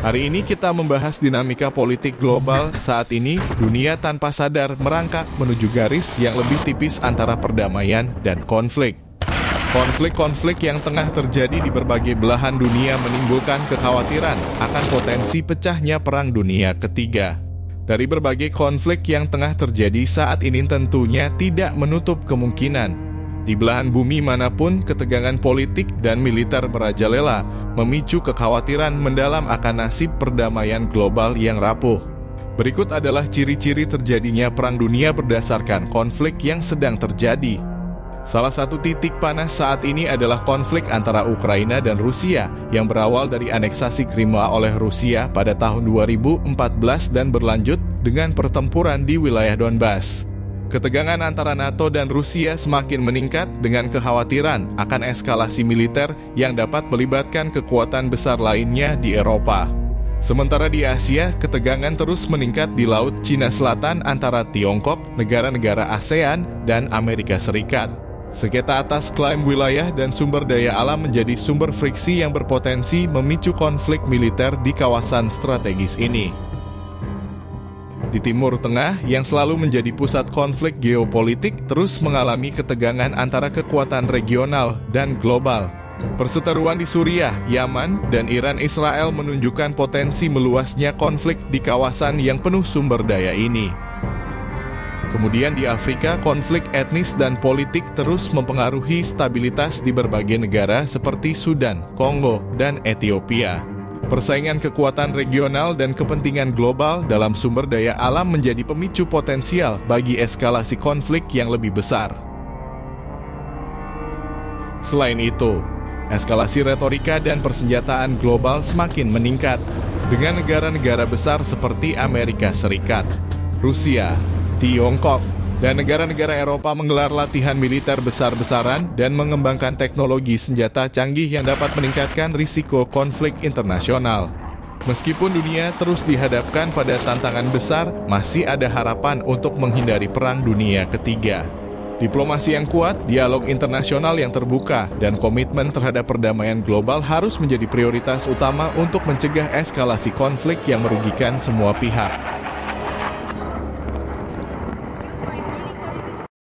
Hari ini kita membahas dinamika politik global saat ini. Dunia tanpa sadar merangkak menuju garis yang lebih tipis antara perdamaian dan konflik. Konflik-konflik yang tengah terjadi di berbagai belahan dunia menimbulkan kekhawatiran akan potensi pecahnya Perang Dunia Ketiga. Dari berbagai konflik yang tengah terjadi saat ini tentunya tidak menutup kemungkinan di belahan bumi manapun ketegangan politik dan militer merajalela, memicu kekhawatiran mendalam akan nasib perdamaian global yang rapuh. Berikut adalah ciri-ciri terjadinya Perang Dunia berdasarkan konflik yang sedang terjadi. Salah satu titik panas saat ini adalah konflik antara Ukraina dan Rusia yang berawal dari aneksasi Crimea oleh Rusia pada tahun 2014 dan berlanjut dengan pertempuran di wilayah Donbas. Ketegangan antara NATO dan Rusia semakin meningkat dengan kekhawatiran akan eskalasi militer yang dapat melibatkan kekuatan besar lainnya di Eropa. Sementara di Asia, ketegangan terus meningkat di Laut Cina Selatan antara Tiongkok, negara-negara ASEAN, dan Amerika Serikat. Sengketa atas klaim wilayah dan sumber daya alam menjadi sumber friksi yang berpotensi memicu konflik militer di kawasan strategis ini. Di Timur Tengah, yang selalu menjadi pusat konflik geopolitik, terus mengalami ketegangan antara kekuatan regional dan global. Perseteruan di Suriah, Yaman, dan Iran-Israel menunjukkan potensi meluasnya konflik di kawasan yang penuh sumber daya ini. Kemudian di Afrika, konflik etnis dan politik terus mempengaruhi stabilitas di berbagai negara seperti Sudan, Kongo, dan Ethiopia. Persaingan kekuatan regional dan kepentingan global dalam sumber daya alam menjadi pemicu potensial bagi eskalasi konflik yang lebih besar. Selain itu, eskalasi retorika dan persenjataan global semakin meningkat dengan negara-negara besar seperti Amerika Serikat, Rusia, Tiongkok, dan negara-negara Eropa menggelar latihan militer besar-besaran dan mengembangkan teknologi senjata canggih yang dapat meningkatkan risiko konflik internasional. Meskipun dunia terus dihadapkan pada tantangan besar, masih ada harapan untuk menghindari Perang Dunia Ketiga. Diplomasi yang kuat, dialog internasional yang terbuka, dan komitmen terhadap perdamaian global harus menjadi prioritas utama untuk mencegah eskalasi konflik yang merugikan semua pihak.